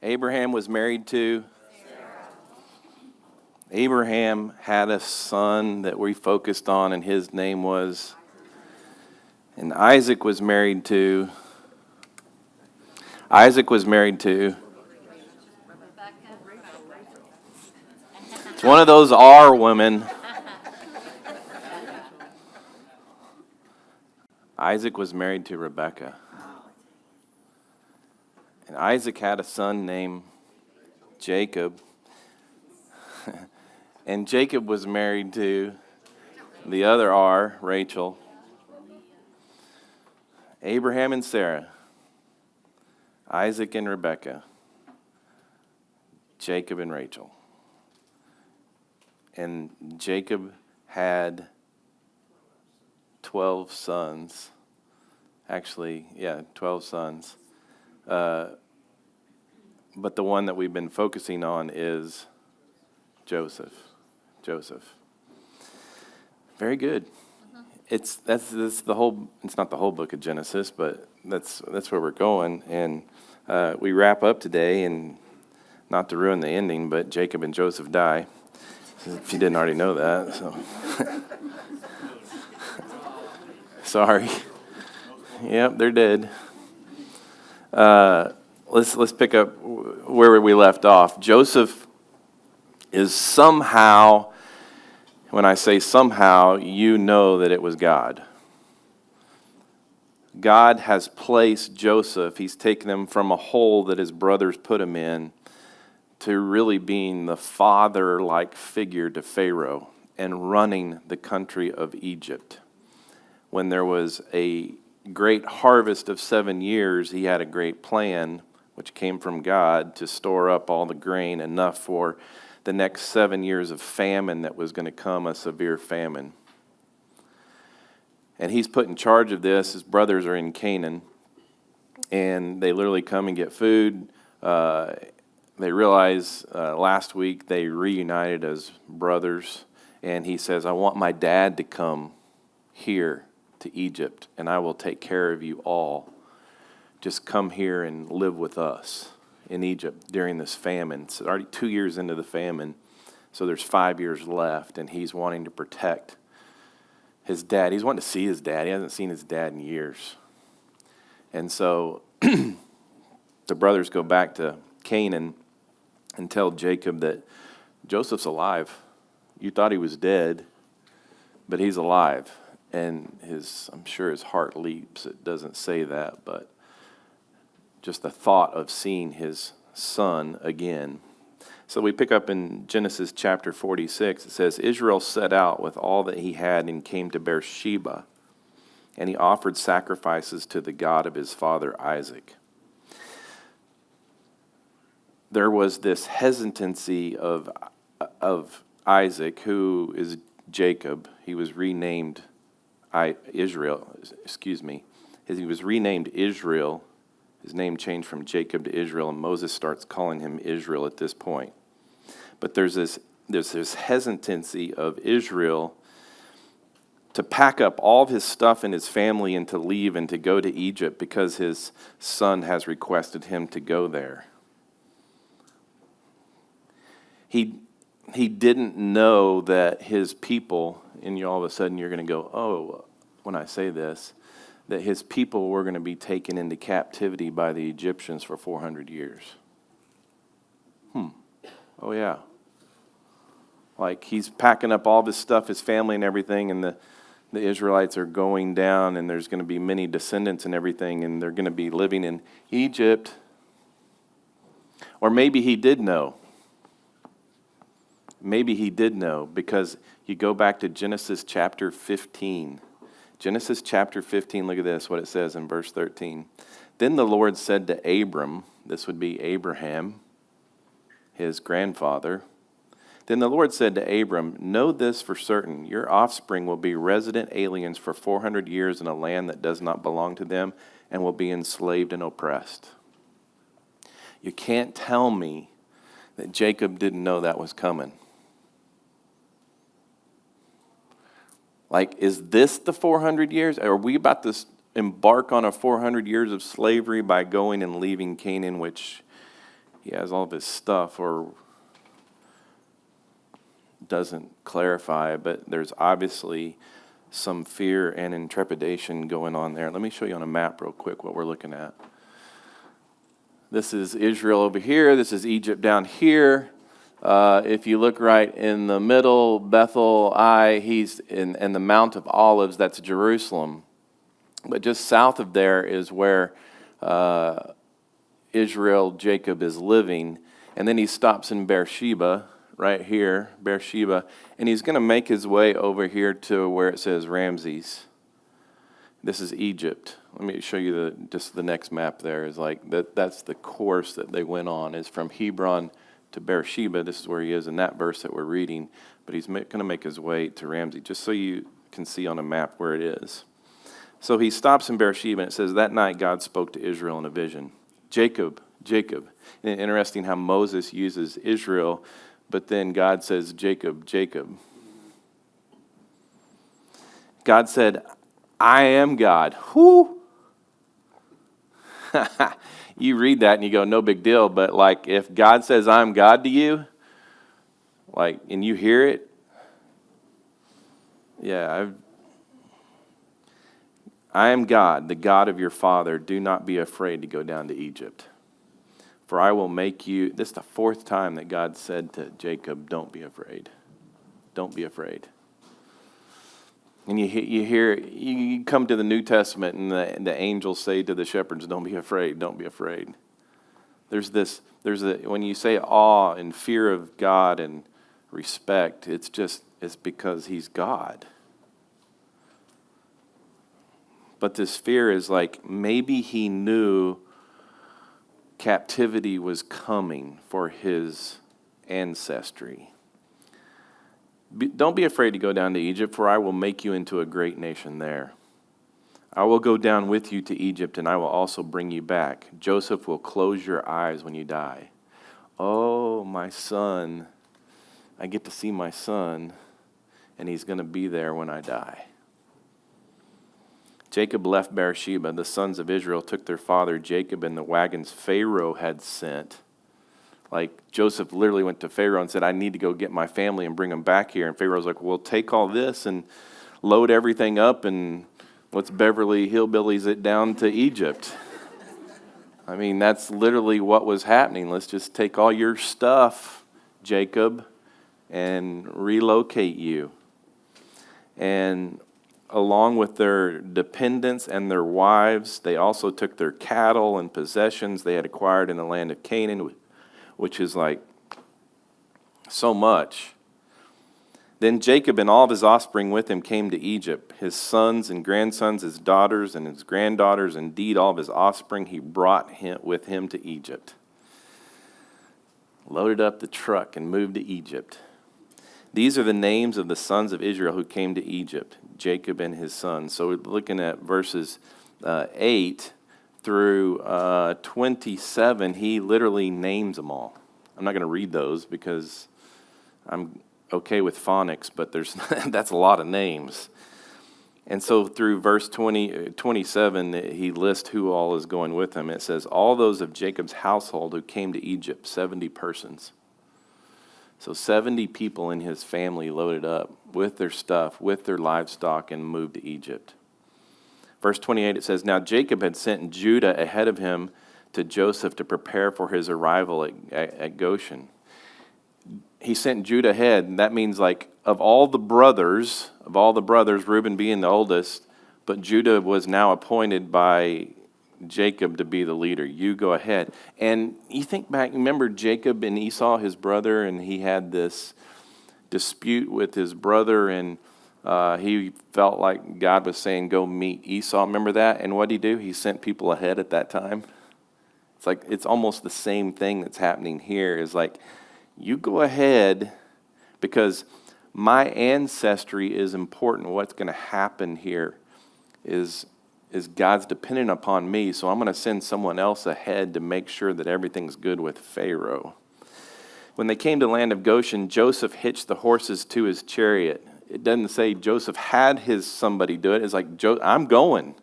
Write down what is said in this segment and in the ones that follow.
Abraham was married to. Abraham had a son that we focused on, and his name was. And Isaac was married to. Isaac was married to. It's one of those R women. Isaac was married to Rebekah. And Isaac had a son named Jacob. And Jacob was married to the other R, Rachel. Abraham and Sarah. Isaac and Rebekah. Jacob and Rachel. And Jacob had 12 sons. Actually, 12 sons. But the one that we've been focusing on is Joseph. Very good. That's the whole. It's not the whole book of Genesis, but that's where we're going. And we wrap up today, and not to ruin the ending, but Jacob and Joseph die. If you didn't already know that, so sorry. Yep, they're dead. Let's pick up where we left off. Joseph is somehow, when I say somehow, you know that it was God. God has placed Joseph, he's taken him from a hole that his brothers put him in to really being the father-like figure to Pharaoh and running the country of Egypt. When there was a great harvest of 7 years, he had a great plan, which came from God, to store up all the grain, enough for the next 7 years of famine that was going to come, a severe famine. And he's put in charge of this. His brothers are in Canaan, and they literally come and get food. They realize last week they reunited as brothers, and he says, I want my dad to come here to Egypt, and I will take care of you all. Just come here and live with us in Egypt during this famine. It's already 2 years into the famine, so there's 5 years left, and he's wanting to protect his dad. He's wanting to see his dad. He hasn't seen his dad in years. And so the brothers go back to Canaan and tell Jacob that Joseph's alive. You thought he was dead, but he's alive. And I'm sure his heart leaps. It doesn't say that, but just the thought of seeing his son again. So we pick up in Genesis chapter 46. It says, Israel set out with all that he had and came to Beersheba, and he offered sacrifices to the God of his father Isaac. There was this hesitancy of Isaac, who is Jacob. He was renamed Israel. He was renamed Israel. His name changed from Jacob to Israel, and Moses starts calling him Israel at this point. But there's this hesitancy of Israel to pack up all of his stuff and his family and to leave and to go to Egypt because his son has requested him to go there. He didn't know that his people, and all of a sudden you're going to go, oh, when I say this, that his people were going to be taken into captivity by the Egyptians for 400 years. Oh, yeah. Like, he's packing up all this stuff, his family and everything, and the Israelites are going down, and there's going to be many descendants and everything, and they're going to be living in Egypt. Or maybe he did know. Maybe he did know, because you go back to Genesis chapter 15. Genesis chapter 15, look at this, what it says in verse 13. Then the Lord said to Abram, this would be Abraham, his grandfather. Then the Lord said to Abram, know this for certain, your offspring will be resident aliens for 400 years in a land that does not belong to them and will be enslaved and oppressed. You can't tell me that Jacob didn't know that was coming. Like, is this the 400 years? Are we about to embark on a 400 years of slavery by going and leaving Canaan, which he has all of his stuff, or doesn't clarify, but there's obviously some fear and intrepidation going on there. Let me show you on a map real quick what we're looking at. This is Israel over here. This is Egypt down here. If you look right in the middle, Bethel, he's in the Mount of Olives, that's Jerusalem. But just south of there is where Israel, Jacob is living. And then he stops in Beersheba, right here, Beersheba. And he's going to make his way over here to where it says Ramses. This is Egypt. Let me show you just the next map there. Is like that's the course that they went on, is from Hebron to Beersheba. This is where he is in that verse that we're reading. But he's going to make his way to Ramses, just so you can see on a map where it is. So he stops in Beersheba, and it says, that night God spoke to Israel in a vision. Jacob, Jacob. And interesting how Moses uses Israel, but then God says, Jacob, Jacob. God said, I am God. Whoo! You read that and you go, no big deal. But like, if God says I'm God to you, like, and you hear it, yeah, I am God, the God of your father. Do not be afraid to go down to Egypt. For I will make you, this is the fourth time that God said to Jacob, don't be afraid. Don't be afraid. And you come to the New Testament, and the angels say to the shepherds, don't be afraid, don't be afraid. When you say awe and fear of God and respect, it's because he's God. But this fear is like, maybe he knew captivity was coming for his ancestry. Don't be afraid to go down to Egypt, for I will make you into a great nation there. I will go down with you to Egypt, and I will also bring you back. Joseph will close your eyes when you die. Oh, my son. I get to see my son, and he's going to be there when I die. Jacob left Beersheba. The sons of Israel took their father Jacob in the wagons Pharaoh had sent. Like, Joseph literally went to Pharaoh and said, I need to go get my family and bring them back here. And Pharaoh's like, well, take all this and load everything up, and let's Beverly Hillbillies it down to Egypt. I mean, that's literally what was happening. Let's just take all your stuff, Jacob, and relocate you. And along with their dependents and their wives, they also took their cattle and possessions they had acquired in the land of Canaan, which is like so much. Then Jacob and all of his offspring with him came to Egypt, his sons and grandsons, his daughters and his granddaughters, indeed all of his offspring he brought with him to Egypt. Loaded up the truck and moved to Egypt. These are the names of the sons of Israel who came to Egypt, Jacob and his sons. So we're looking at verses 8 through 27, he literally names them all. I'm not going to read those because I'm okay with phonics, but that's a lot of names. And so through verse 27, he lists who all is going with him. It says, all those of Jacob's household who came to Egypt, 70 persons. So 70 people in his family loaded up with their stuff, with their livestock, and moved to Egypt. Verse 28, it says, now Jacob had sent Judah ahead of him to Joseph to prepare for his arrival at Goshen. He sent Judah ahead, and that means like of all the brothers, Reuben being the oldest, but Judah was now appointed by Jacob to be the leader. You go ahead. And you think back, remember Jacob and Esau, his brother, and he had this dispute with his brother, and he felt like God was saying, go meet Esau. Remember that? And what did he do? He sent people ahead at that time. It's like, it's almost the same thing that's happening here. Is like, you go ahead because my ancestry is important. What's going to happen here is God's dependent upon me, so I'm going to send someone else ahead to make sure that everything's good with Pharaoh. When they came to the land of Goshen, Joseph hitched the horses to his chariot. It doesn't say Joseph had somebody do it. It's like, I'm going.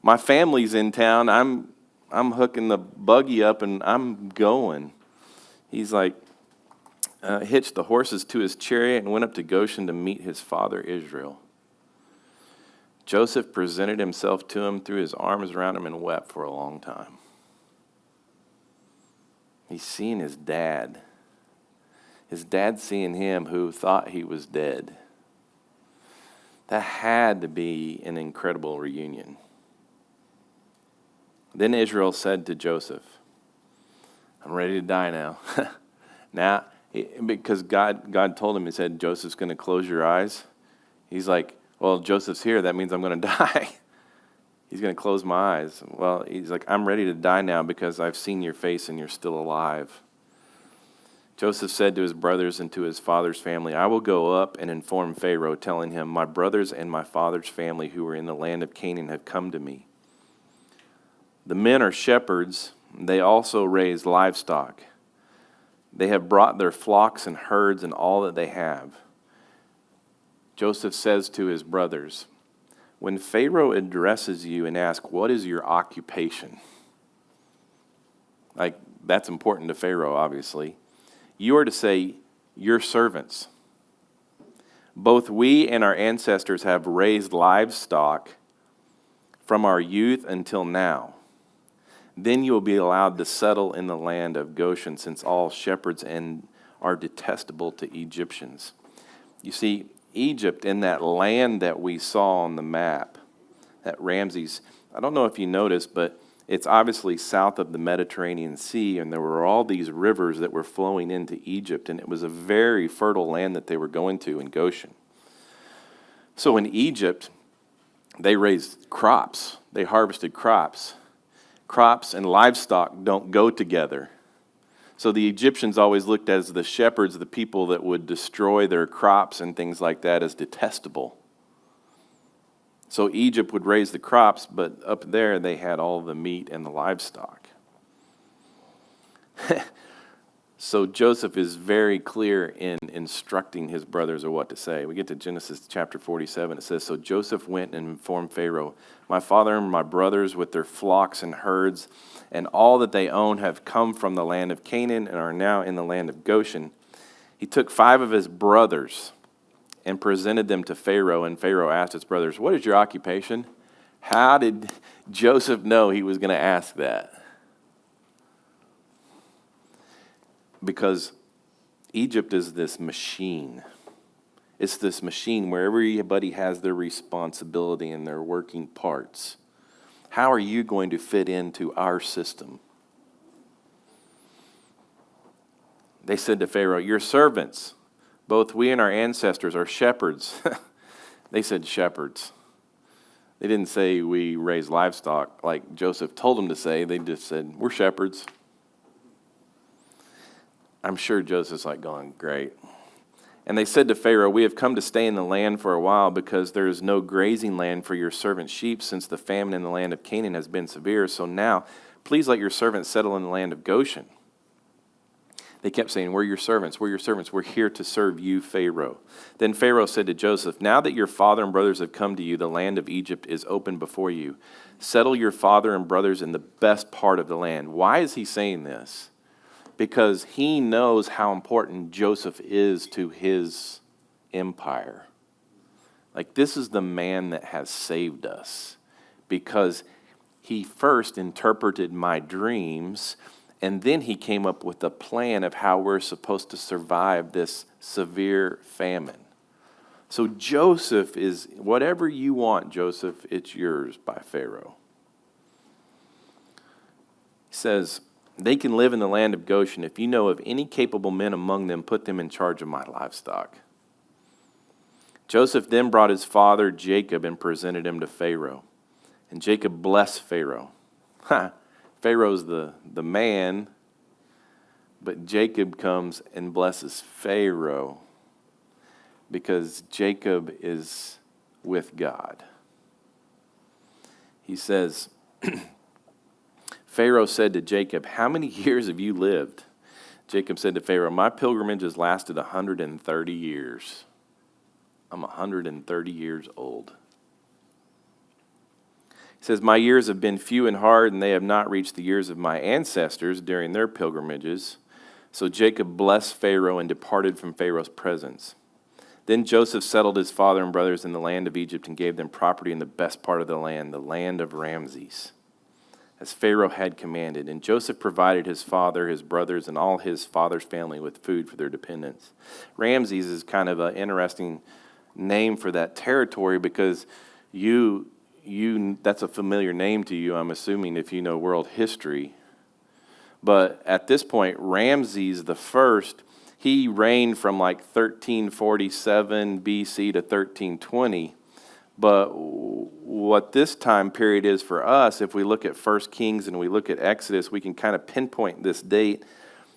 My family's in town. I'm hooking the buggy up and I'm going. He's like, hitched the horses to his chariot and went up to Goshen to meet his father Israel. Joseph presented himself to him, threw his arms around him, and wept for a long time. He's seeing his dad. His dad seeing him who thought he was dead. That had to be an incredible reunion. Then Israel said to Joseph, I'm ready to die now. Now, because God told him, he said, Joseph's going to close your eyes. He's like, well, Joseph's here. That means I'm going to die. He's going to close my eyes. Well, he's like, I'm ready to die now because I've seen your face and you're still alive. Joseph said to his brothers and to his father's family, I will go up and inform Pharaoh, telling him, my brothers and my father's family who are in the land of Canaan have come to me. The men are shepherds. They also raise livestock. They have brought their flocks and herds and all that they have. Joseph says to his brothers, when Pharaoh addresses you and asks, what is your occupation? Like, that's important to Pharaoh, obviously. You are to say, your servants. Both we and our ancestors have raised livestock from our youth until now. Then you will be allowed to settle in the land of Goshen, since all shepherds are detestable to Egyptians. You see, Egypt, in that land that we saw on the map, that Ramses, I don't know if you noticed, but it's obviously south of the Mediterranean Sea, and there were all these rivers that were flowing into Egypt, and it was a very fertile land that they were going to in Goshen. So in Egypt, they raised crops. They harvested crops. Crops and livestock don't go together. So the Egyptians always looked at as the shepherds, the people that would destroy their crops and things like that, as detestable. So Egypt would raise the crops, but up there they had all the meat and the livestock. So Joseph is very clear in instructing his brothers of what to say. We get to Genesis chapter 47. It says, so Joseph went and informed Pharaoh, my father and my brothers with their flocks and herds and all that they own have come from the land of Canaan and are now in the land of Goshen. He took 5 of his brothers and presented them to Pharaoh, and Pharaoh asked his brothers, what is your occupation? How did Joseph know he was going to ask that? Because Egypt is this machine. It's this machine where everybody has their responsibility and their working parts. How are you going to fit into our system? They said to Pharaoh, your servants, both we and our ancestors, are shepherds. They said shepherds. They didn't say we raise livestock like Joseph told them to say. They just said, we're shepherds. I'm sure Joseph's like going, great. And they said to Pharaoh, we have come to stay in the land for a while because there is no grazing land for your servant's sheep since the famine in the land of Canaan has been severe. So now, please let your servants settle in the land of Goshen. They kept saying, we're your servants, we're your servants, we're here to serve you, Pharaoh. Then Pharaoh said to Joseph, now that your father and brothers have come to you, the land of Egypt is open before you. Settle your father and brothers in the best part of the land. Why is he saying this? Because he knows how important Joseph is to his empire. Like, this is the man that has saved us, because he first interpreted my dreams, and then he came up with a plan of how we're supposed to survive this severe famine. So Joseph is, whatever you want, Joseph, it's yours by Pharaoh. He says, they can live in the land of Goshen. If you know of any capable men among them, put them in charge of my livestock. Joseph then brought his father Jacob and presented him to Pharaoh. And Jacob blessed Pharaoh. Pharaoh's the man, but Jacob comes and blesses Pharaoh because Jacob is with God. He says, Pharaoh said to Jacob, how many years have you lived? Jacob said to Pharaoh, my pilgrimage has lasted 130 years. I'm 130 years old. He says, my years have been few and hard, and they have not reached the years of my ancestors during their pilgrimages. So Jacob blessed Pharaoh and departed from Pharaoh's presence. Then Joseph settled his father and brothers in the land of Egypt and gave them property in the best part of the land of Ramses, as Pharaoh had commanded. And Joseph provided his father, his brothers, and all his father's family with food for their dependents. Ramses is kind of an interesting name for that territory because that's a familiar name to you, I'm assuming, if you know world history. But at this point, Ramses the first, he reigned from like 1347 BC to 1320. But what this time period is for us, if we look at 1 Kings and we look at Exodus, we can kind of pinpoint this date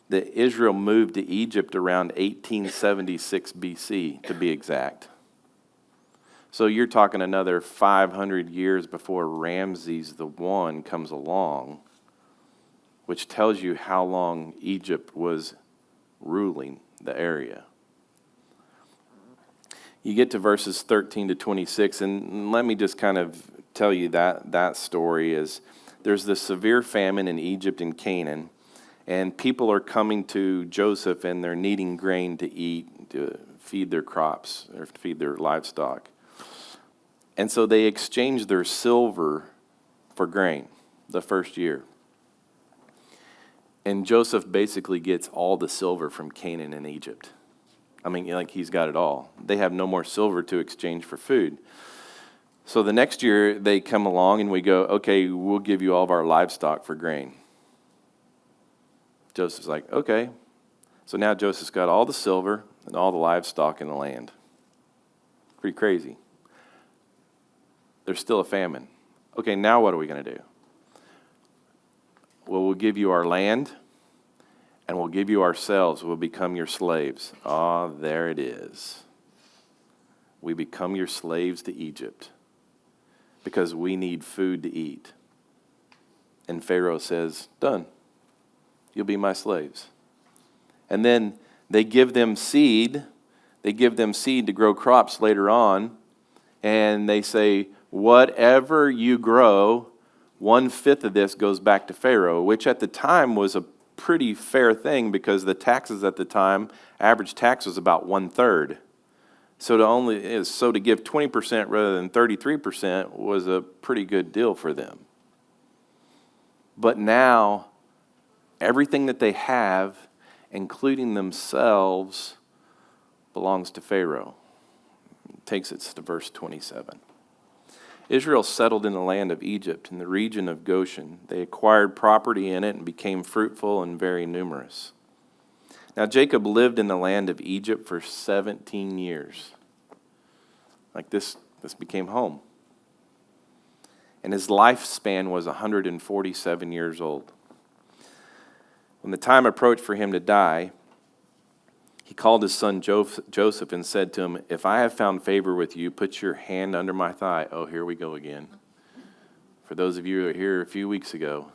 that Israel moved to Egypt around 1876 BC, to be exact. So you're talking another 500 years before Ramses the One comes along, which tells you how long Egypt was ruling the area. You get to verses 13 to 26, and let me just kind of tell you that story is there's this severe famine in Egypt and Canaan, and people are coming to Joseph and they're needing grain to eat, to feed their crops or feed their livestock. And so they exchange their silver for grain the first year. And Joseph basically gets all the silver from Canaan and Egypt. I mean, like he's got it all. They have no more silver to exchange for food. So the next year they come along and we go, okay, we'll give you all of our livestock for grain. Joseph's like, okay. So now Joseph's got all the silver and all the livestock in the land. Pretty crazy. There's still a famine. Okay, now what are we going to do? Well, we'll give you our land, and we'll give you ourselves. We'll become your slaves. Ah, there it is. We become your slaves to Egypt because we need food to eat. And Pharaoh says, done. You'll be my slaves. And then they give them seed. They give them seed to grow crops later on. And they say, whatever you grow, 1/5 of this goes back to Pharaoh, which at the time was a pretty fair thing because the taxes at the time, average tax was about 1/3. So to give 20% rather than 33% was a pretty good deal for them. But now, everything that they have, including themselves, belongs to Pharaoh. It takes us to verse 27. Israel settled in the land of Egypt, in the region of Goshen. They acquired property in it and became fruitful and very numerous. Now Jacob lived in the land of Egypt for 17 years. Like this became home. And his lifespan was 147 years old. When the time approached for him to die, he called his son Joseph and said to him, if I have found favor with you, put your hand under my thigh. Oh, here we go again. For those of you who were here a few weeks ago,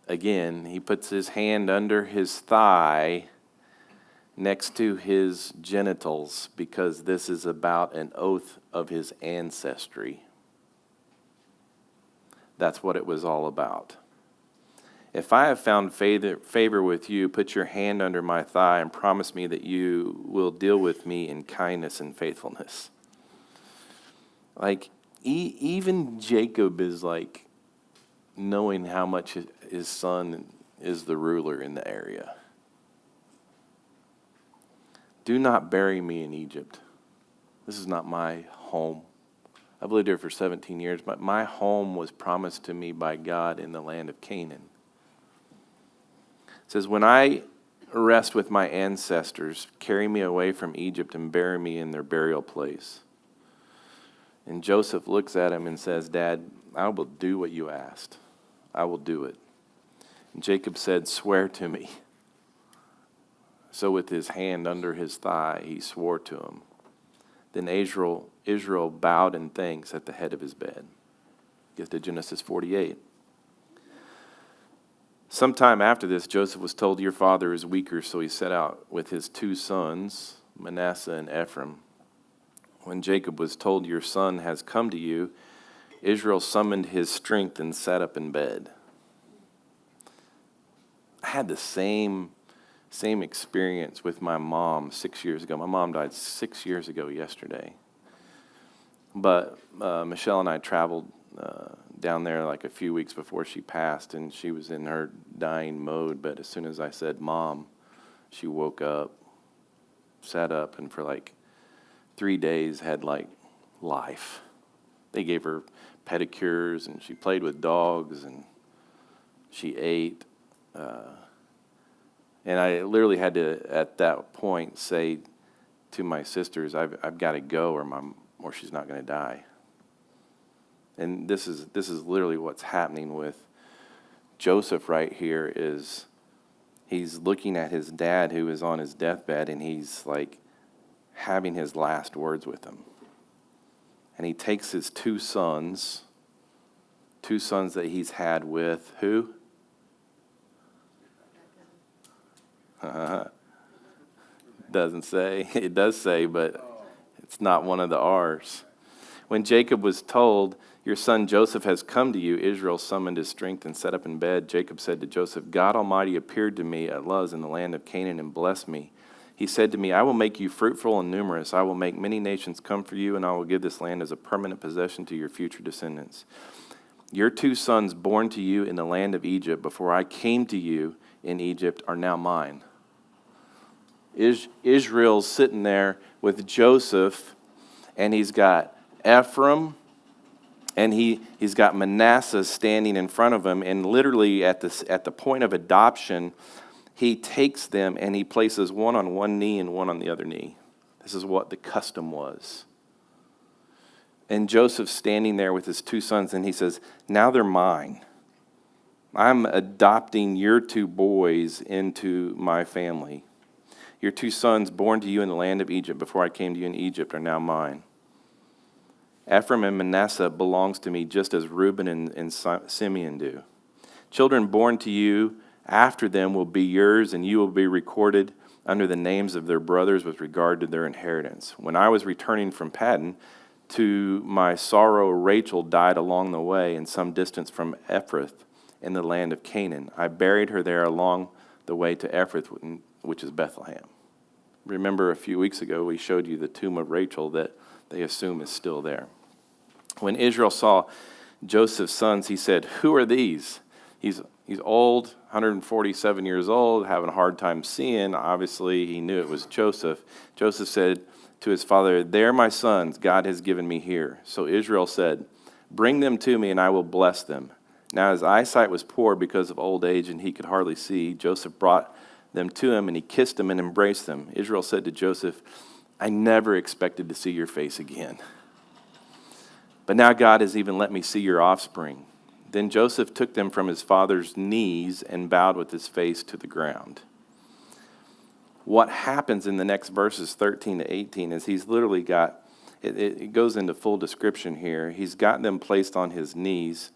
again, he puts his hand under his thigh next to his genitals because this is about an oath of his ancestry. That's what it was all about. If I have found favor with you, put your hand under my thigh and promise me that you will deal with me in kindness and faithfulness. Like, even Jacob is like knowing how much his son is the ruler in the area. Do not bury me in Egypt. This is not my home. I've lived here for 17 years, but my home was promised to me by God in the land of Canaan. It says, when I rest with my ancestors, carry me away from Egypt and bury me in their burial place. And Joseph looks at him and says, Dad, I will do what you asked. I will do it. And Jacob said, swear to me. So with his hand under his thigh, he swore to him. Then Israel bowed in thanks at the head of his bed. Get to Genesis 48. Sometime after this, Joseph was told, your father is weaker, so he set out with his 2 sons, Manasseh and Ephraim. When Jacob was told, your son has come to you, Israel summoned his strength and sat up in bed. I had the same experience with my mom 6 years ago. My mom died 6 years ago yesterday. But Michelle and I traveled down there like a few weeks before she passed, and she was in her dying mode. But as soon as I said, "Mom," she woke up, sat up, and for like 3 days had like life. They gave her pedicures, and she played with dogs, and she ate. And I literally had to, at that point, say to my sisters, I've got to go, or she's not going to die. And this is literally what's happening with Joseph right here. Is he's looking at his dad who is on his deathbed, and he's like having his last words with him. And he takes his two sons that he's had with who? Doesn't say. It does say, but it's not one of the R's. When Jacob was told, "Your son Joseph has come to you," Israel summoned his strength and sat up in bed. Jacob said to Joseph, "God Almighty appeared to me at Luz in the land of Canaan and blessed me. He said to me, 'I will make you fruitful and numerous. I will make many nations come for you, and I will give this land as a permanent possession to your future descendants. Your two sons born to you in the land of Egypt before I came to you in Egypt are now mine.'" Israel's sitting there with Joseph, and he's got Ephraim, and he's got Manasseh standing in front of him. And literally at the point of adoption, he takes them and he places one on one knee and one on the other knee. This is what the custom was. And Joseph's standing there with his two sons, and he says, "Now they're mine. I'm adopting your two boys into my family. Your two sons born to you in the land of Egypt before I came to you in Egypt are now mine. Ephraim and Manasseh belongs to me just as Reuben and Simeon do. Children born to you after them will be yours, and you will be recorded under the names of their brothers with regard to their inheritance. When I was returning from Paddan, to my sorrow Rachel died along the way in some distance from Ephrath in the land of Canaan. I buried her there along the way to Ephrath, which is Bethlehem." Remember a few weeks ago we showed you the tomb of Rachel that they assume is still there. When Israel saw Joseph's sons, he said, "Who are these?" He's old, 147 years old, having a hard time seeing. Obviously, he knew it was Joseph. Joseph said to his father, "They're my sons God has given me here." So Israel said, "Bring them to me, and I will bless them." Now his eyesight was poor because of old age, and he could hardly see. Joseph brought them to him, and he kissed them and embraced them. Israel said to Joseph, "I never expected to see your face again. But now God has even let me see your offspring." Then Joseph took them from his father's knees and bowed with his face to the ground. What happens in the next verses 13 to 18 is he's literally got, it goes into full description here. He's got them placed on his knees.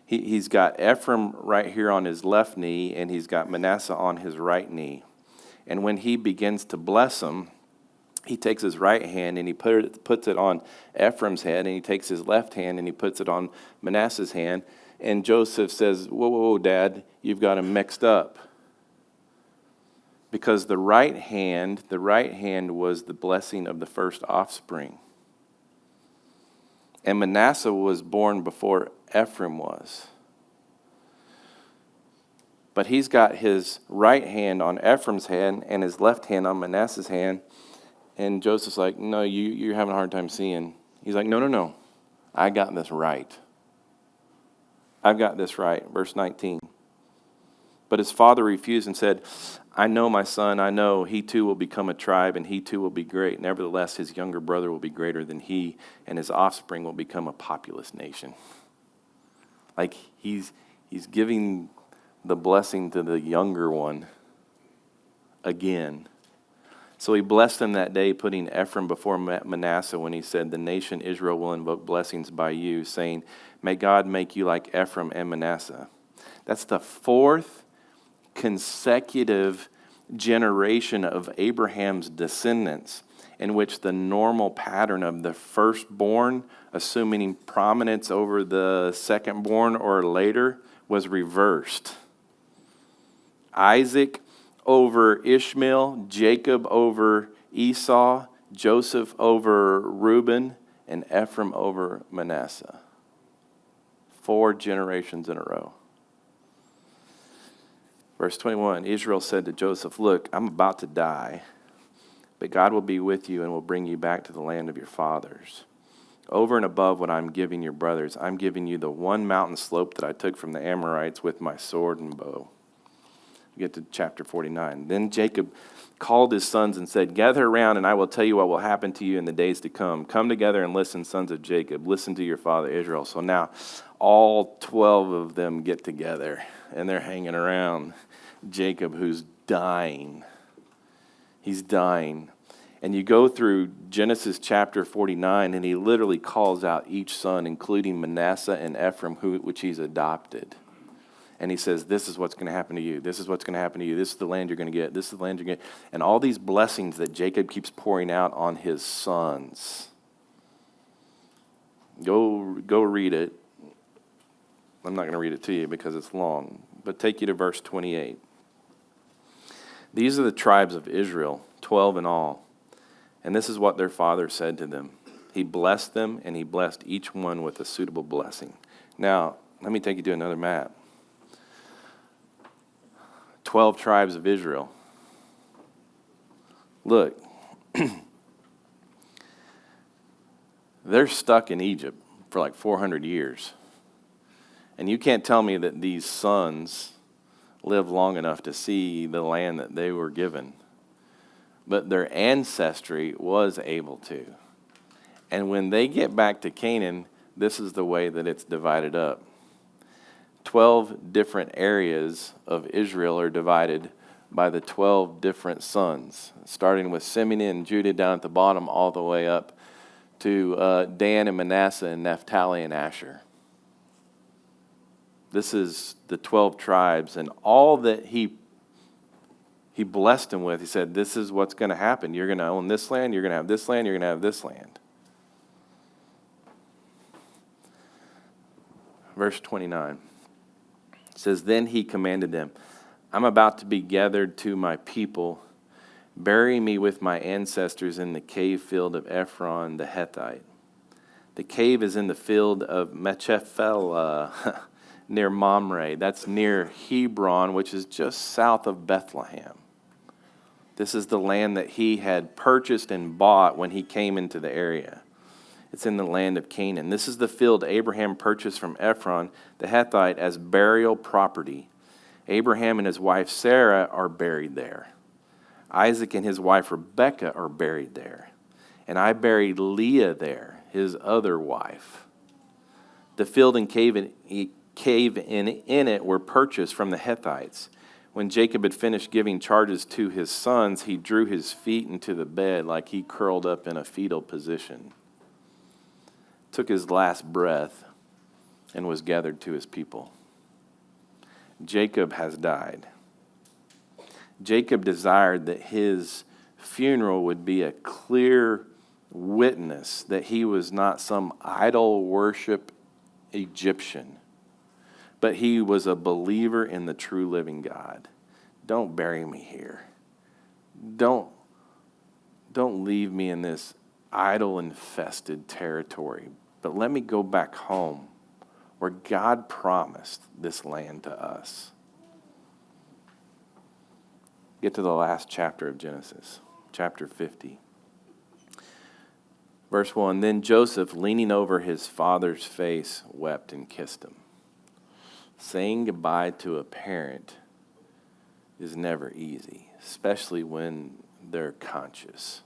He's got Ephraim right here on his left knee, and he's got Manasseh on his right knee. And when he begins to bless them, he takes his right hand and he puts it on Ephraim's head, and he takes his left hand and he puts it on Manasseh's hand. And Joseph says, whoa, Dad, you've got him mixed up. Because the right hand was the blessing of the first offspring. And Manasseh was born before Ephraim was. But he's got his right hand on Ephraim's hand and his left hand on Manasseh's hand. And Joseph's like, "No, you're having a hard time seeing." He's like, no. I got this right. I've got this right. Verse 19. But his father refused and said, "I know, my son, I know. He too will become a tribe, and he too will be great. Nevertheless, his younger brother will be greater than he, and his offspring will become a populous nation." Like he's giving the blessing to the younger one again. So he blessed them that day, putting Ephraim before Manasseh when he said, "The nation Israel will invoke blessings by you, saying, 'May God make you like Ephraim and Manasseh.'" That's the fourth consecutive generation of Abraham's descendants in which the normal pattern of the firstborn assuming prominence over the secondborn or later was reversed. Isaac over Ishmael, Jacob over Esau, Joseph over Reuben, and Ephraim over Manasseh. 4 generations in a row. Verse 21, Israel said to Joseph, "Look, I'm about to die, but God will be with you and will bring you back to the land of your fathers. Over and above what I'm giving your brothers, I'm giving you the one mountain slope that I took from the Amorites with my sword and bow." We get to chapter 49. Then Jacob called his sons and said, "Gather around, and I will tell you what will happen to you in the days to come. Come together and listen, sons of Jacob. Listen to your father Israel." So now all 12 of them get together, and they're hanging around Jacob, who's dying. He's dying. And you go through Genesis chapter 49, and he literally calls out each son, including Manasseh and Ephraim, which he's adopted. And he says, this is what's going to happen to you. This is what's going to happen to you. This is the land you're going to get. This is the land you're going to get. And all these blessings that Jacob keeps pouring out on his sons. Go read it. I'm not going to read it to you because it's long. But take you to verse 28. These are the tribes of Israel, 12 in all. And this is what their father said to them. He blessed them, and he blessed each one with a suitable blessing. Now, let me take you to another map. 12 tribes of Israel. Look, they're stuck in Egypt for like 400 years. And you can't tell me that these sons lived long enough to see the land that they were given. But their ancestry was able to. And when they get back to Canaan, this is the way that it's divided up. 12 different areas of Israel are divided by the 12 different sons, starting with Simeon and Judah down at the bottom all the way up to Dan and Manasseh and Naphtali and Asher. This is the 12 tribes, and all that he blessed them with. He said, this is what's going to happen. You're going to own this land, you're going to have this land, you're going to have this land. Verse 29 says, then he commanded them, I'm about to be gathered to my people. Bury me with my ancestors in the cave field of Ephron the Hethite. The cave is in the field of Machpelah, near Mamre. That's near Hebron, which is just south of Bethlehem. This is the land that he had purchased and bought when he came into the area. It's in the land of Canaan. This is the field Abraham purchased from Ephron the Hethite as burial property. Abraham and his wife Sarah are buried there. Isaac and his wife Rebekah are buried there. And I buried Leah there, his other wife. The field and cave in it were purchased from the Hethites. When Jacob had finished giving charges to his sons, he drew his feet into the bed like he curled up in a fetal position, took his last breath, and was gathered to his people. Jacob has died. Jacob desired that his funeral would be a clear witness that he was not some idol worship Egyptian, but he was a believer in the true living God. Don't bury me here. Don't leave me in this idol-infested territory, but let me go back home where God promised this land to us. Get to the last chapter of Genesis, chapter 50. Verse 1, then Joseph, leaning over his father's face, wept and kissed him. Saying goodbye to a parent is never easy, especially when they're conscious.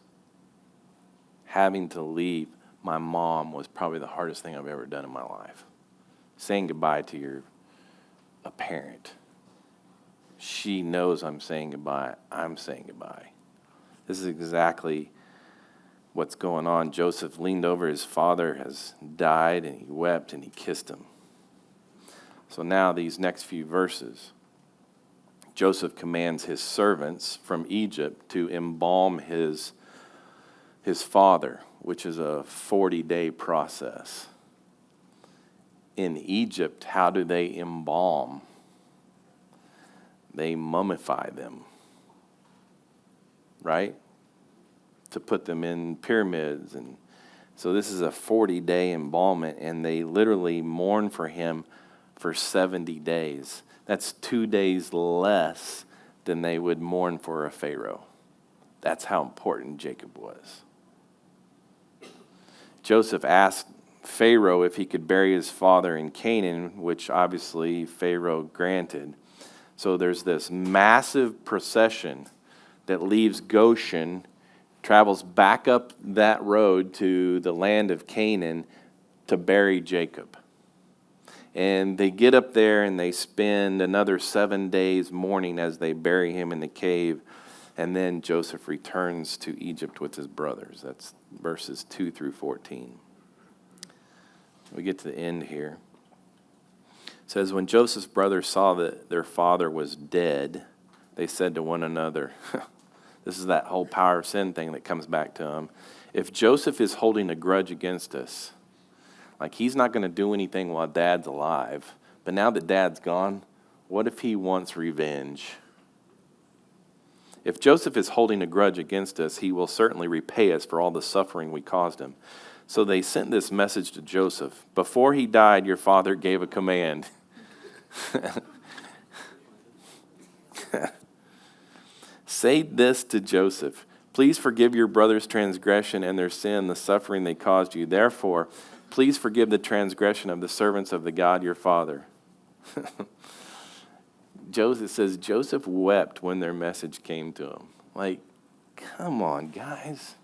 Having to leave my mom was probably the hardest thing I've ever done in my life. Saying goodbye to a parent. She knows I'm saying goodbye. I'm saying goodbye. This is exactly what's going on. Joseph leaned over. His father has died, and he wept, and he kissed him. So now these next few verses, Joseph commands his servants from Egypt to embalm his father, which is a 40-day process. In Egypt, how do they embalm? they mummify them, right? To put them in pyramids. And so this is a 40-day embalmment, and they literally mourn for him for 70 days. That's 2 days less than they would mourn for a Pharaoh. That's how important Jacob was. Joseph asked Pharaoh if he could bury his father in Canaan, which obviously Pharaoh granted. So there's this massive procession that leaves Goshen, travels back up that road to the land of Canaan to bury Jacob. And they get up there and they spend another 7 days mourning as they bury him in the cave. And then Joseph returns to Egypt with his brothers. That's verses 2 through 14. We get to the end here. It says, when Joseph's brothers saw that their father was dead, they said to one another, this is that whole power of sin thing that comes back to them. If Joseph is holding a grudge against us, like he's not going to do anything while Dad's alive, but now that Dad's gone, what if he wants revenge? If Joseph is holding a grudge against us, he will certainly repay us for all the suffering we caused him. So they sent this message to Joseph. Before he died, your father gave a command. Say this to Joseph. Please forgive your brother's transgression and their sin, the suffering they caused you. Therefore, please forgive the transgression of the servants of the God your father. Joseph says Joseph wept when their message came to him. Like, come on, guys.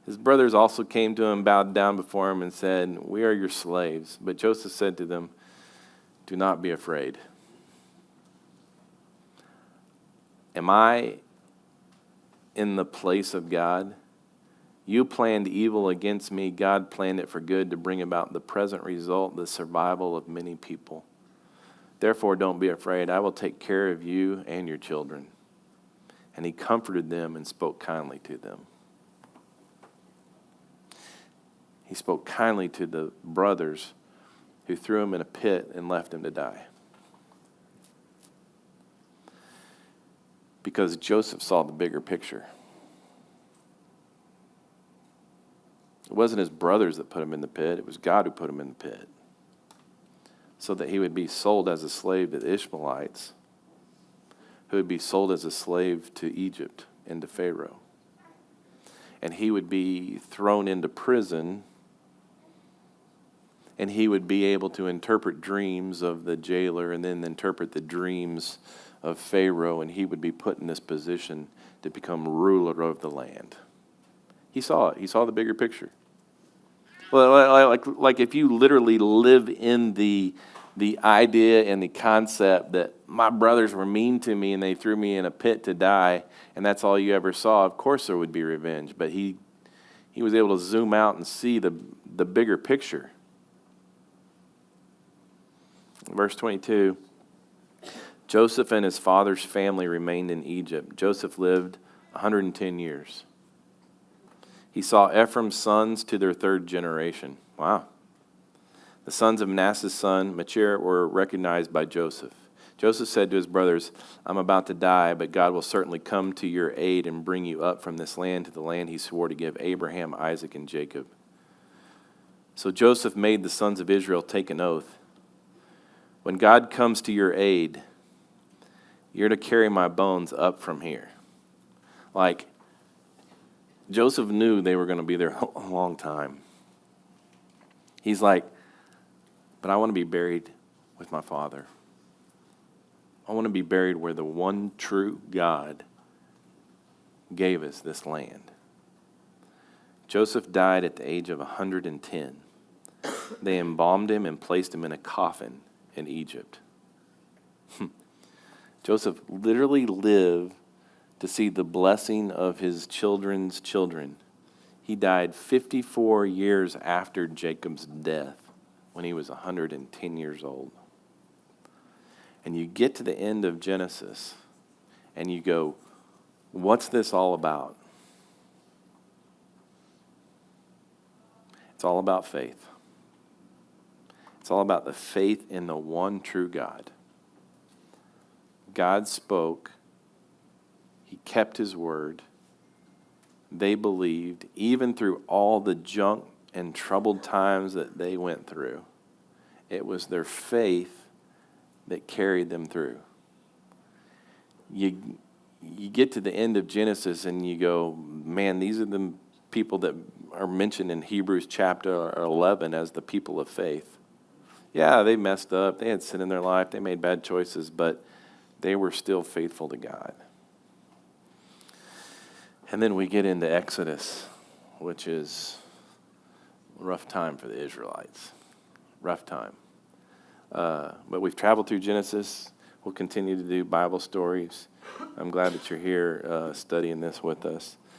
His brothers also came to him, bowed down before him, and said, we are your slaves. But Joseph said to them, do not be afraid. Am I in the place of God? You planned evil against me. God planned it for good to bring about the present result, the survival of many people. Therefore, don't be afraid. I will take care of you and your children. And he comforted them and spoke kindly to them. He spoke kindly to the brothers who threw him in a pit and left him to die. Because Joseph saw the bigger picture. It wasn't his brothers that put him in the pit. It was God who put him in the pit. So that he would be sold as a slave to the Ishmaelites, who would be sold as a slave to Egypt and to Pharaoh. And he would be thrown into prison, and he would be able to interpret dreams of the jailer and then interpret the dreams of Pharaoh, and he would be put in this position to become ruler of the land. He saw it. He saw the bigger picture. Well, like if you literally live in the idea and the concept that my brothers were mean to me and they threw me in a pit to die, and that's all you ever saw, of course there would be revenge. But he was able to zoom out and see the bigger picture. Verse 22, Joseph and his father's family remained in Egypt. Joseph lived 110 years. He saw Ephraim's sons to their third generation. Wow. The sons of Manasseh's son, Machir, were recognized by Joseph. Joseph said to his brothers, I'm about to die, but God will certainly come to your aid and bring you up from this land to the land he swore to give Abraham, Isaac, and Jacob. So Joseph made the sons of Israel take an oath. When God comes to your aid, you're to carry my bones up from here. Like, Joseph knew they were going to be there a long time. He's like, but I want to be buried with my father. I want to be buried where the one true God gave us this land. Joseph died at the age of 110. They embalmed him and placed him in a coffin in Egypt. Joseph literally lived to see the blessing of his children's children. He died 54 years after Jacob's death when he was 110 years old. And you get to the end of Genesis and you go, what's this all about? It's all about faith. It's all about the faith in the one true God. God spoke. He kept his word. They believed, even through all the junk and troubled times that they went through. It was their faith that carried them through. You get to the end of Genesis and you go, man, these are the people that are mentioned in Hebrews chapter 11 as the people of faith. Yeah, they messed up. They had sin in their life. They made bad choices, but they were still faithful to God. And then we get into Exodus, which is a rough time for the Israelites. Rough time. But we've traveled through Genesis. We'll continue to do Bible stories. I'm glad that you're here studying this with us.